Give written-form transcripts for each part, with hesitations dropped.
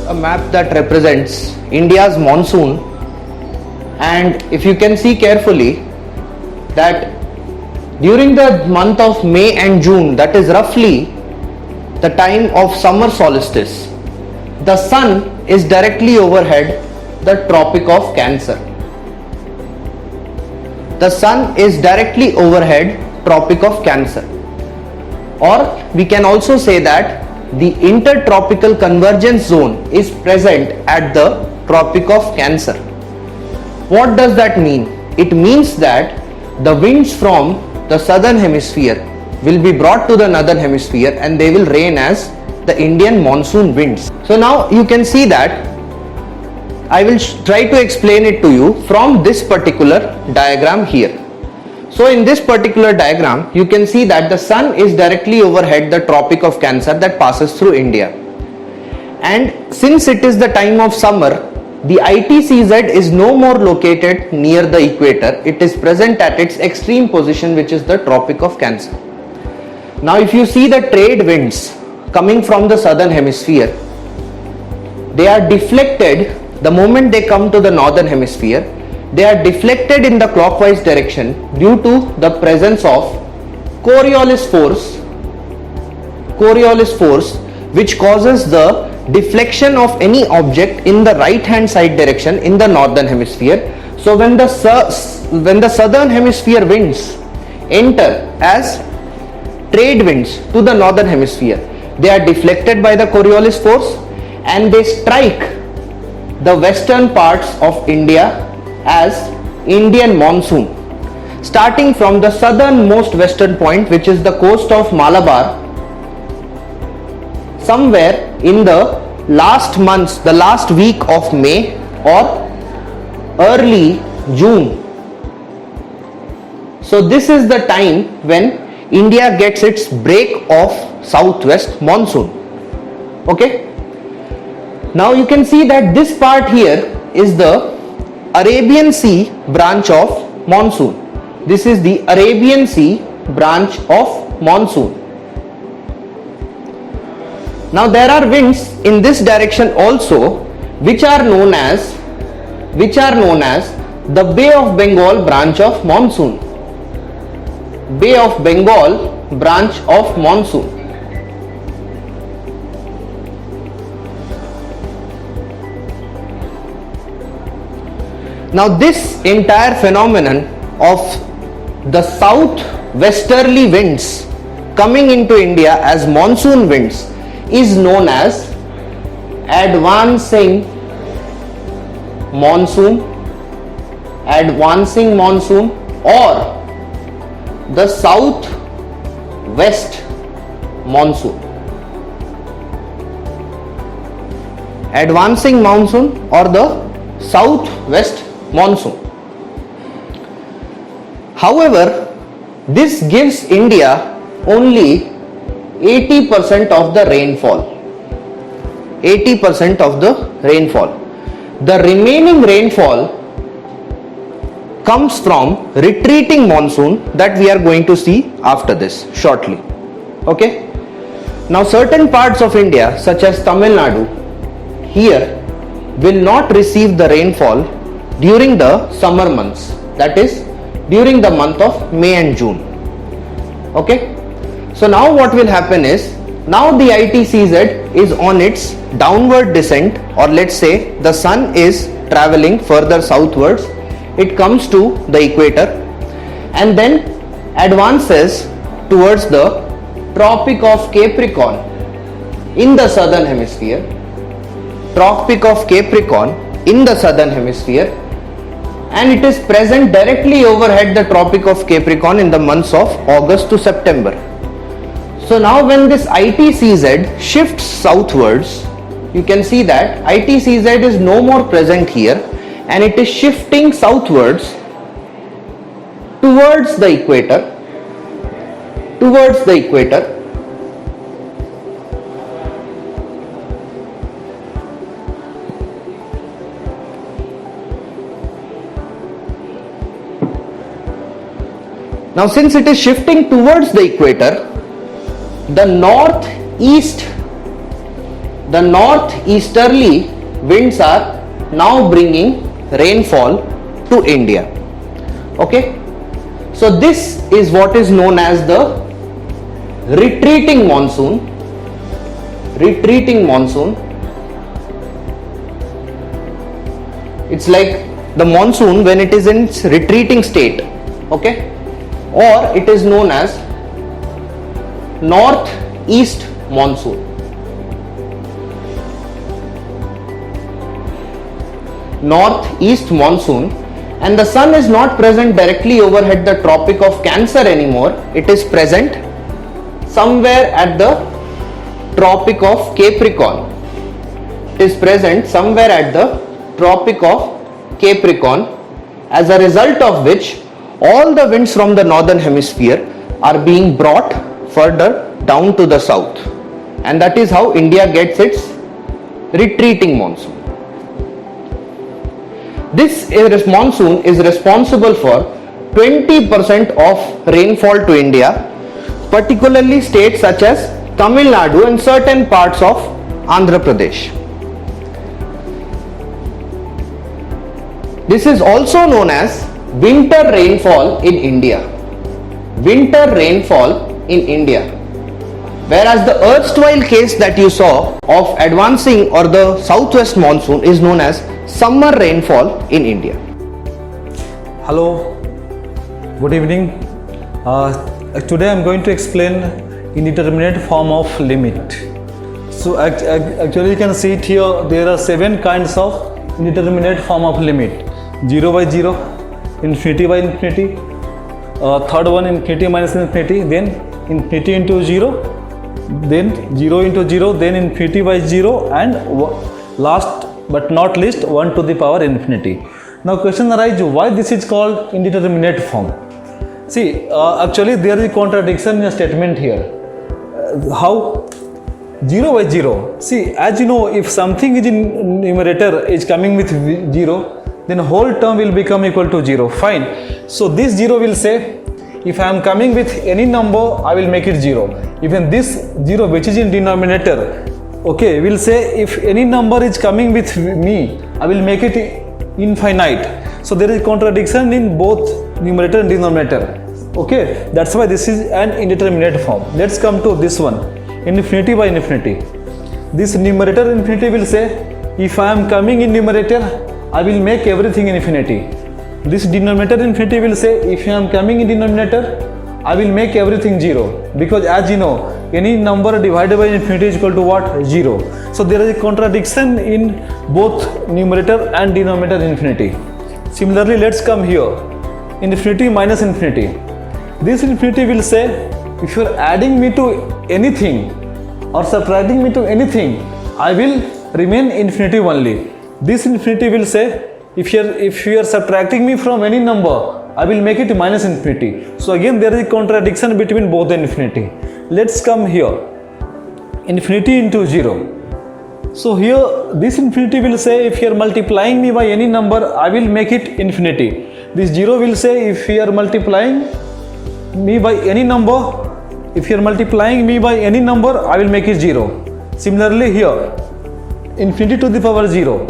a map that represents India's monsoon, and if you can see carefully that during the month of May and June, that is roughly the time of summer solstice, the sun is directly overhead the Tropic of Cancer. The sun is directly overhead Tropic of Cancer, or we can also say that the intertropical convergence zone is present at the Tropic of Cancer. What does that mean? It means that the winds from the southern hemisphere will be brought to the northern hemisphere and they will reign as the Indian monsoon winds. So now you can see that I will try to explain it to you from this particular diagram here. So in this particular diagram, you can see that the sun is directly overhead the Tropic of Cancer that passes through India. And since it is the time of summer, the ITCZ is no more located near the equator. It is present at its extreme position, which is the Tropic of Cancer. Now if you see the trade winds coming from the southern hemisphere, they are deflected the moment they come to the northern hemisphere. They are deflected in the clockwise direction due to the presence of Coriolis force, which causes the deflection of any object in the right hand side direction in the northern hemisphere. So when the southern hemisphere winds enter as trade winds to the northern hemisphere, they are deflected by the Coriolis force and they strike the western parts of India as Indian monsoon, starting from the southernmost western point, which is the coast of Malabar, somewhere in the last week of May or early June. So this is the time when India gets its break of southwest monsoon. Okay. Now you can see that this part here is the Arabian Sea branch of monsoon. This is the Arabian Sea branch of monsoon. Now there are winds in this direction also, which are known as the Bay of Bengal branch of monsoon. Bay of Bengal branch of monsoon. Now this entire phenomenon of the southwesterly winds coming into India as monsoon winds is known as advancing monsoon or the southwest monsoon. Advancing monsoon or the southwest monsoon. However, this gives India only 80% of the rainfall. 80% of the rainfall. The remaining rainfall comes from retreating monsoon that we are going to see after this shortly. Okay. Now certain parts of India such as Tamil Nadu here will not receive the rainfall during the summer months, that is during the month of May and June. Okay. So now what will happen is, now the ITCZ is on its downward descent, or let's say the sun is traveling further southwards. It comes to the equator and then advances towards the Tropic of Capricorn in the southern hemisphere. Tropic of Capricorn in the southern hemisphere, and it is present directly overhead the Tropic of Capricorn in the months of August to September. So now when this ITCZ shifts southwards, you can see that ITCZ is no more present here and it is shifting southwards towards the equator. Now since it is shifting towards the equator, the northeast the northeasterly winds are now bringing rainfall to India. Okay, so this is what is known as the retreating monsoon. Retreating monsoon. It's like the monsoon when it is in its retreating state. Okay, or it is known as northeast monsoon. Northeast monsoon, and the sun is not present directly overhead the Tropic of Cancer anymore. It is present somewhere at the Tropic of Capricorn. It is present somewhere at the Tropic of Capricorn, as a result of which all the winds from the northern hemisphere are being brought further down to the south, and that is how India gets its retreating monsoon. This monsoon is responsible for 20% of rainfall to India, particularly states such as Tamil Nadu and certain parts of Andhra Pradesh. This is also known as winter rainfall in India. Winter rainfall in India. Whereas the erstwhile case that you saw of advancing or the southwest monsoon is known as summer rainfall in India. Hello, good evening. Today I am going to explain indeterminate form of limit. So actually you can see it here, there are 7 kinds of indeterminate form of limit. 0 by 0, infinity by infinity, third one infinity minus infinity, then infinity into 0, then 0 into 0, then infinity by 0, and last but not least 1 to the power infinity. Now question arises, why this is called indeterminate form? See, actually there is a contradiction in a statement here. How? 0 by 0. See, as you know, if something is in numerator is coming with 0, then whole term will become equal to 0. Fine. So this 0 will say, if I am coming with any number, I will make it 0. Even this 0 which is in denominator, okay, will say if any number is coming with me, I will make it infinite. So there is contradiction in both numerator and denominator. Okay, that's why this is an indeterminate form. Let's come to this one, infinity by infinity. This numerator infinity will say, if I am coming in numerator, I will make everything infinity. This denominator infinity will say, if I am coming in denominator, I will make everything 0, because as you know, any number divided by infinity is equal to what? 0. So there is a contradiction in both numerator and denominator infinity. Similarly, let's come here, infinity minus infinity. This infinity will say, if you are adding me to anything or subtracting me to anything, I will remain infinity only. This infinity will say, if you are subtracting me from any number, I will make it minus infinity. So again there is a contradiction between both the infinity. Let's come here, infinity into 0. So here this infinity will say, if you are multiplying me by any number, I will make it infinity. This 0 will say, if you are multiplying me by any number, if you are multiplying me by any number, I will make it 0. Similarly here, infinity to the power 0.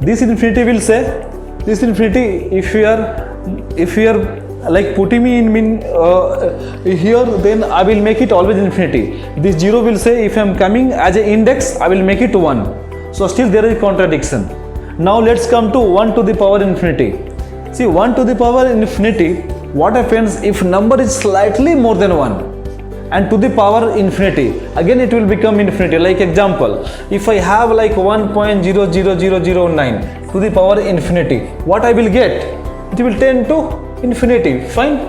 This infinity will say, this infinity, if you are like putting me in here, then I will make it always infinity. This 0 will say, if I am coming as an index, I will make it 1. So still there is a contradiction. Now let's come to 1 to the power infinity. See, 1 to the power infinity, what happens if number is slightly more than 1? And to the power infinity, again it will become infinity. Like example, if I have like 1.00009 to the power infinity, what I will get? It will tend to infinity. Fine.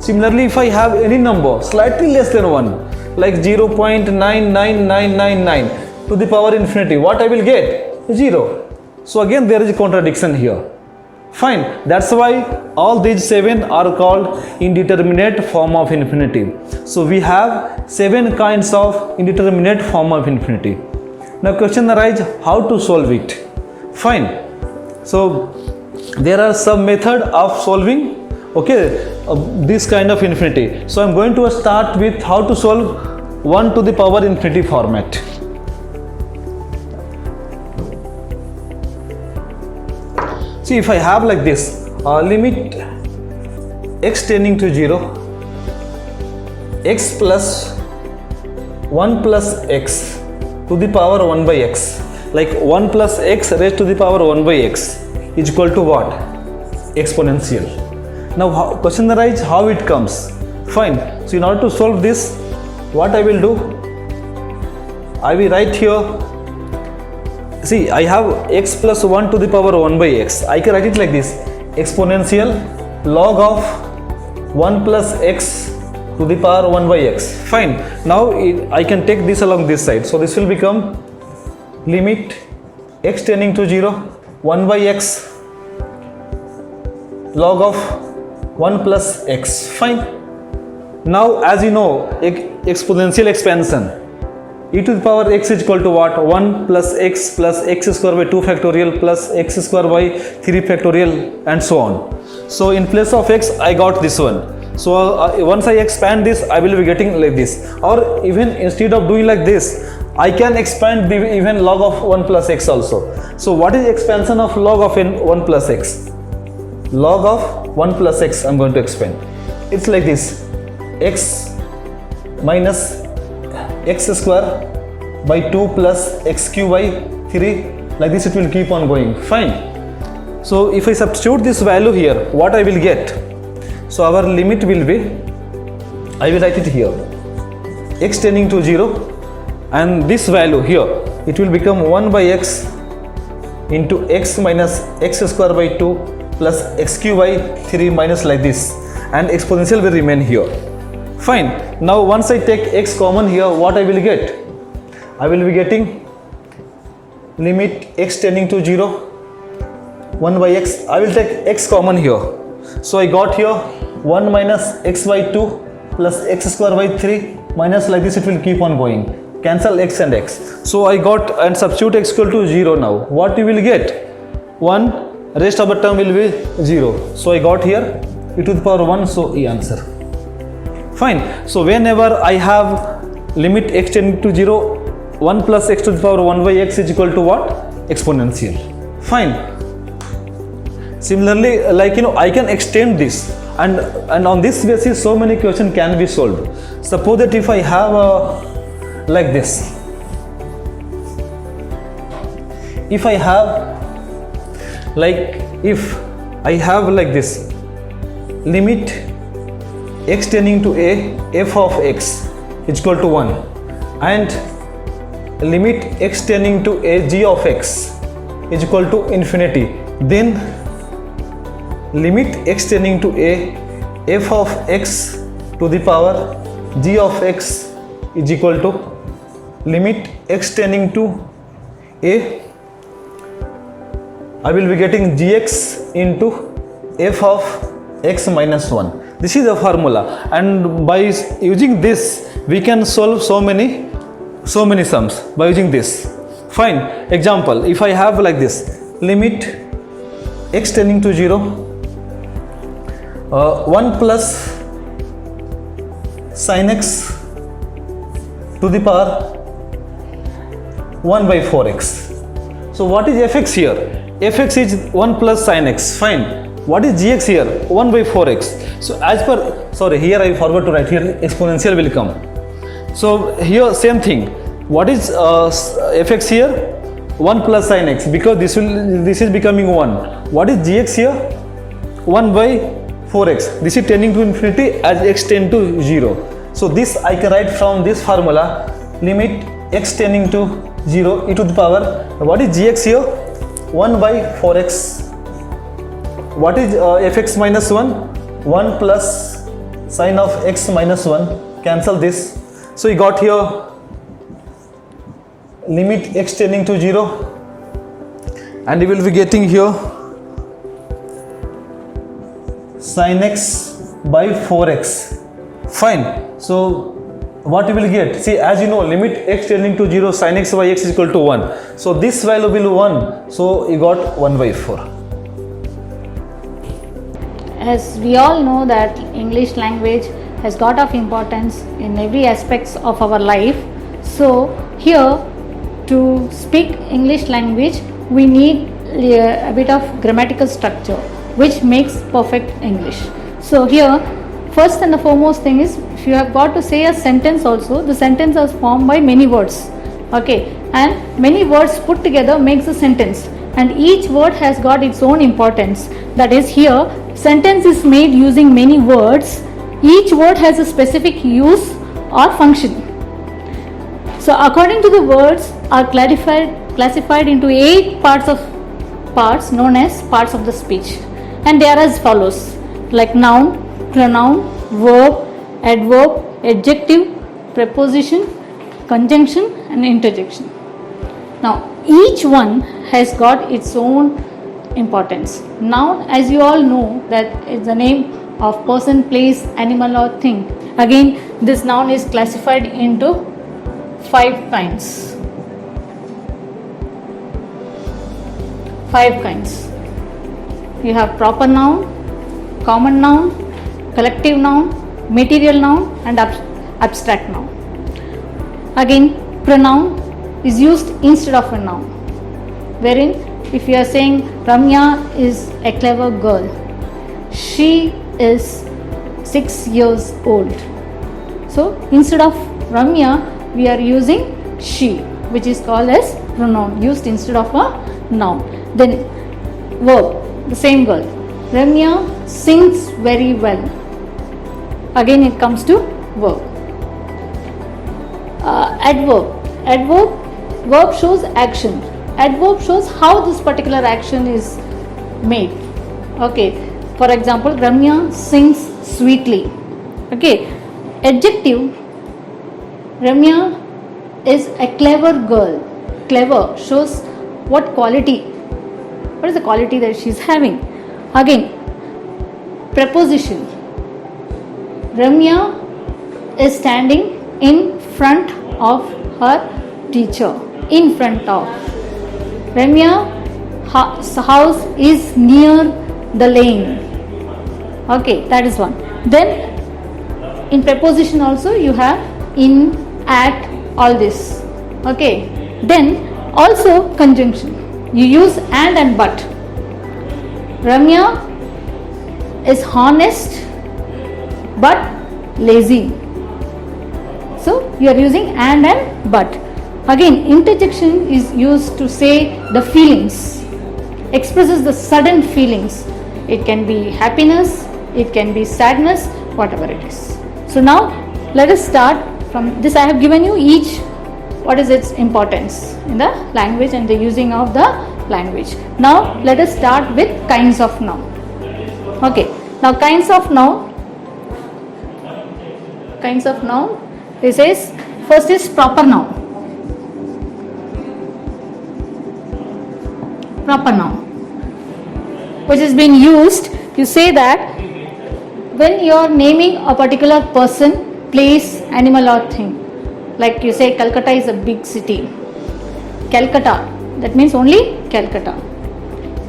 Similarly, if I have any number slightly less than 1, like 0.99999 to the power infinity, what I will get? 0. So again there is a contradiction here. Fine, that's why all these 7 are called indeterminate form of infinity. So we have 7 kinds of indeterminate form of infinity. Now question arises, how to solve it? Fine. So there are some method of solving this kind of infinity. So I'm going to start with how to solve 1 to the power infinity format. See, if I have like this, limit x tending to 0, x plus 1 plus x to the power 1 by x, like 1 plus x raised to the power 1 by x is equal to what? Exponential. Now question arises how it comes. Fine. So in order to solve this, what I will do, I will write here, see, I have x plus 1 to the power 1 by x. I can write it like this: exponential log of 1 plus x to the power 1 by x. Fine. Now I can take this along this side. So this will become limit x tending to 0, 1 by x log of 1 plus x. Fine. Now as you know, exponential expansion, e to the power x is equal to what? 1 plus x square by 2 factorial plus x square by 3 factorial and so on. So in place of x I got this one. So once I expand this, I will be getting like this. Or even instead of doing like this, I can expand the even log of 1 plus x also. So what is expansion of log of 1 plus x? Log of 1 plus x I am going to expand. It's like this: x minus x square by 2 plus x cube by 3. Like this it will keep on going. Fine. So if I substitute this value here, what I will get? So our limit will be, I will write it here, x tending to 0, and this value here, it will become 1 by x into x minus x square by 2 plus x cube by 3 minus like this, and exponential will remain here. Fine. Now once I take x common here, what I will get? I will be getting limit x tending to 0, 1 by x. I will take x common here. So I got here 1 minus x by 2 plus x square by 3 minus like this it will keep on going. Cancel x and x. So I got and substitute x equal to 0 now. What you will get? 1, rest of the term will be 0. So I got here e to the power 1, so E answer. Fine. So whenever I have limit x tending to 0, 1 plus x to the power 1 by x is equal to what? Exponential. Fine. Similarly, like I can extend this, and on this basis so many questions can be solved. Suppose that if I have like this, if I have like this, limit x tending to a f of x is equal to 1, and limit x tending to a g of x is equal to infinity, then limit x tending to a f of x to the power g of x is equal to limit x tending to a, I will be getting gx into f of x minus 1. This is the formula, and by using this we can solve so many sums by using this. Fine. Example, if I have like this, limit x tending to 0, 1 plus sin x to the power 1 by 4x. So what is fx here? Fx is 1 plus sin x. Fine. What is gx here? 1 by 4x. So as per, sorry, here I forgot to write, here exponential will come. So here same thing. What is fx here? 1 plus sin x, because this is becoming 1. What is gx here? 1 by 4x. This is tending to infinity as x tend to 0. So this I can write from this formula, limit x tending to 0 e to the power, what is gx here? 1 by 4x. What is fx minus 1? 1 plus sin of x minus 1. Cancel this. So you got here limit x tending to 0, and you will be getting here sin x by 4x. Fine. So what you will get? See, as you know, limit x tending to 0, sin x by x is equal to 1. So this value will be 1. So you got 1 by 4. As we all know that English language has got of importance in every aspects of our life. So here, to speak English language, we need a bit of grammatical structure which makes perfect English. So here, first and the foremost thing is, if you have got to say a sentence also, the sentence is formed by many words, okay, and many words put together makes a sentence, and each word has got its own importance. That is, here sentence is made using many words. Each word has a specific use or function. So according to the words are classified into 8 parts known as parts of the speech, and they are as follows, like noun, pronoun, verb, adverb, adjective, preposition, conjunction and interjection. Now each one has got its own importance. Noun, as you all know, that is the name of person, place, animal or thing. Again, this noun is classified into 5 kinds. 5 kinds. You have proper noun, common noun, collective noun, material noun and abstract noun. Again, pronoun is used instead of a noun, wherein if you are saying Ramya is a clever girl, she is 6 years old. So instead of Ramya, we are using she, which is called as pronoun, used instead of a noun. Then verb, the same girl, Ramya sings very well. Again it comes to verb. Verb shows action. Adverb shows how this particular action is made. Okay, for example, Ramya sings sweetly. Okay, adjective, Ramya is a clever girl. Clever shows what quality, what is the quality that she is having. Again, preposition, Ramya is standing in front of her teacher. In front of. Ramya's house is near the lane. Okay, that is one. Then in preposition also you have in, at, all this. Okay, then also conjunction, you use and but. Ramya is honest but lazy. So you are using and but. Again, interjection is used to say the feelings, expresses the sudden feelings. It can be happiness, it can be sadness, whatever it is. So now let us start from this. I have given you each what is its importance in the language and the using of the language. Now let us start with kinds of noun. Okay, now kinds of noun. Kinds of noun. This is, first is proper noun. Proper noun, which has been used, you say that when you are naming a particular person, place, animal or thing, like you say Calcutta is a big city. Calcutta, that means only Calcutta.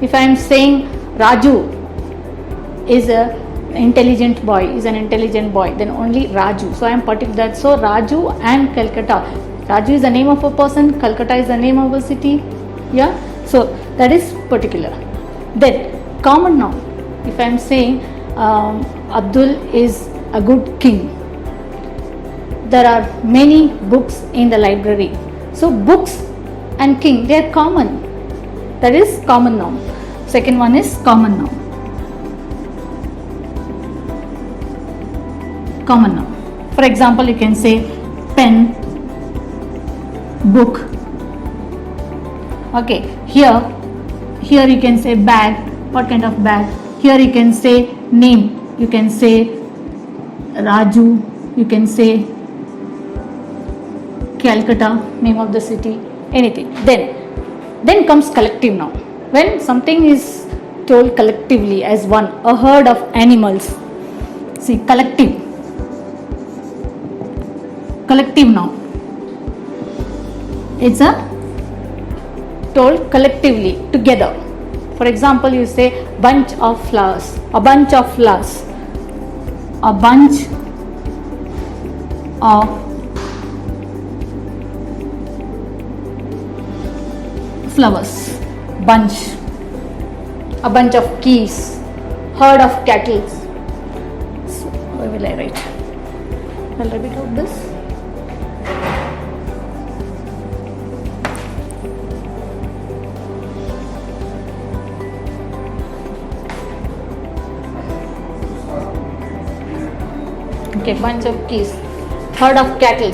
If I am saying Raju is a intelligent boy, is an intelligent boy, then only Raju. So I am particular. So Raju and Calcutta. Raju is the name of a person, Calcutta is the name of a city. Yeah. So that is particular. Then common noun. If I am saying Abdul is a good king, there are many books in the library. So books and king, they are common. That is common noun. Second one is common noun. Common noun. For example, you can say pen, book. Okay, here you can say bag. What kind of bag? Here you can say name. You can say Raju. You can say Calcutta, name of the city. Anything. Then comes collective noun. When something is told collectively as one, a herd of animals. See, collective noun. It's a told collectively, together. For example, you say bunch of flowers, a bunch of flowers, a bunch of flowers, bunch. a bunch of geese, herd of cattle. So, where will I write? I'll repeat out this. Okay, bunch of geese, herd of cattle.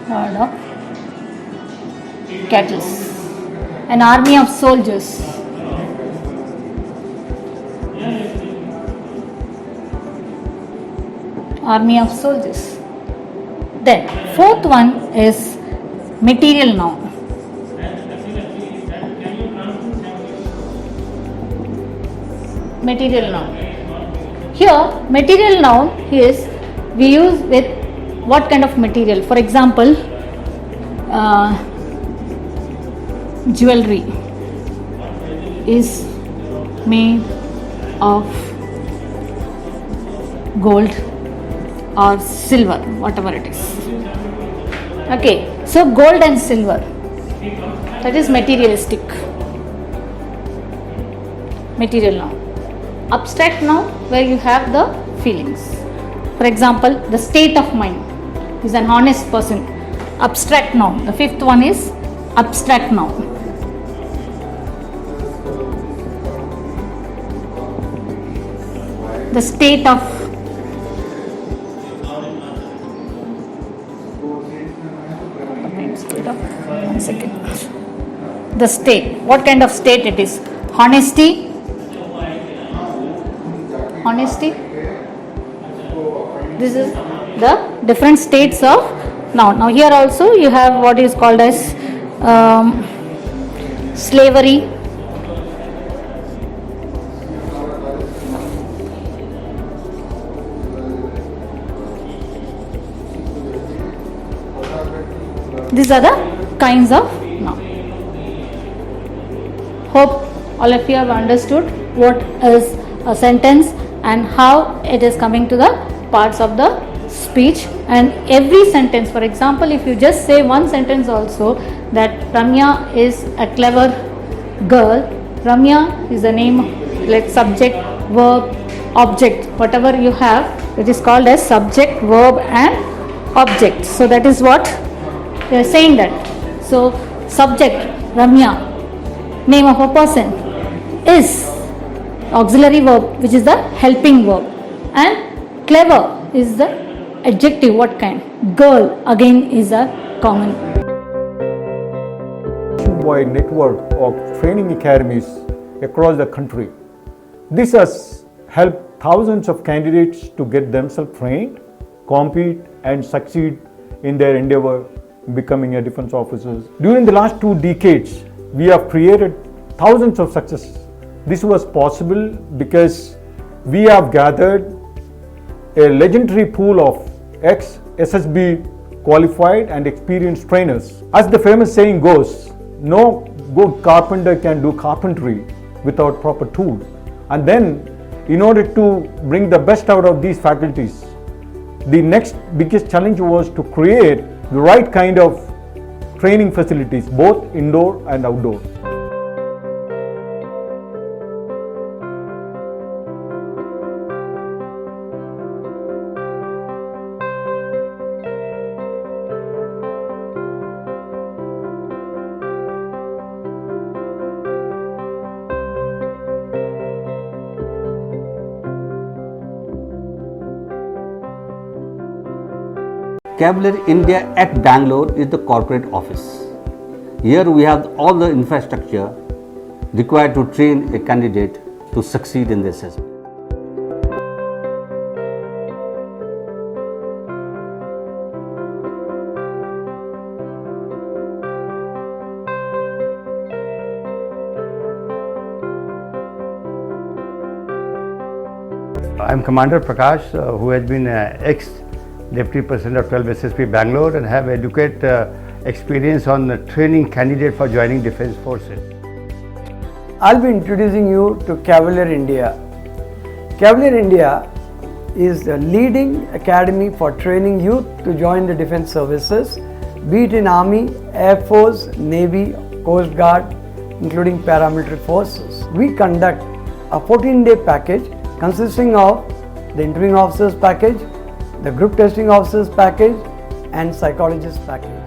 Herd of cattle. An army of soldiers. Army of soldiers. Then fourth one is material noun. Material noun. Here, material noun is we use with what kind of material? For example, jewelry is made of gold or silver, whatever it is. Okay, so gold and silver, that is materialistic. Material noun. Abstract noun, where you have the feelings. For example, the state of mind is an honest person. Abstract noun. The fifth one is abstract noun. The state of one second. The state. What kind of state it is? Honesty. Honesty. This is the different states of noun. Now here also you have what is called as slavery. These are the kinds of noun. Hope all of you have understood what is a sentence and how it is coming to the parts of the speech, and every sentence. For example, if you just say one sentence also that Ramya is a clever girl, Ramya is the name, like subject, verb, object, whatever you have, it is called as subject, verb and object. So that is what they are saying that. So subject, Ramya, name of a person, is auxiliary verb, which is the helping verb, and clever is the adjective. What kind? Girl again is a common. Nationwide network of training academies across the country. This has helped thousands of candidates to get themselves trained, compete and succeed in their endeavor becoming a defense officers. During the last 2 decades, we have created thousands of successes. This was possible because we have gathered a legendary pool of ex-SSB qualified and experienced trainers. As the famous saying goes, no good carpenter can do carpentry without proper tools. And then, in order to bring the best out of these faculties, the next biggest challenge was to create the right kind of training facilities, both indoor and outdoor. Cavalier India at Bangalore is the corporate office. Here we have all the infrastructure required to train a candidate to succeed in the assessment. I am Commander Prakash, who has been ex-Deputy President of 12 SSP Bangalore and have adequate experience on training candidate for joining Defence Forces. I'll be introducing you to Cavalier India. Cavalier India is the leading academy for training youth to join the defense services, be it in Army, Air Force, Navy, Coast Guard, including paramilitary forces. We conduct a 14-day package consisting of the interviewing officers package, the group testing officers package and psychologist package.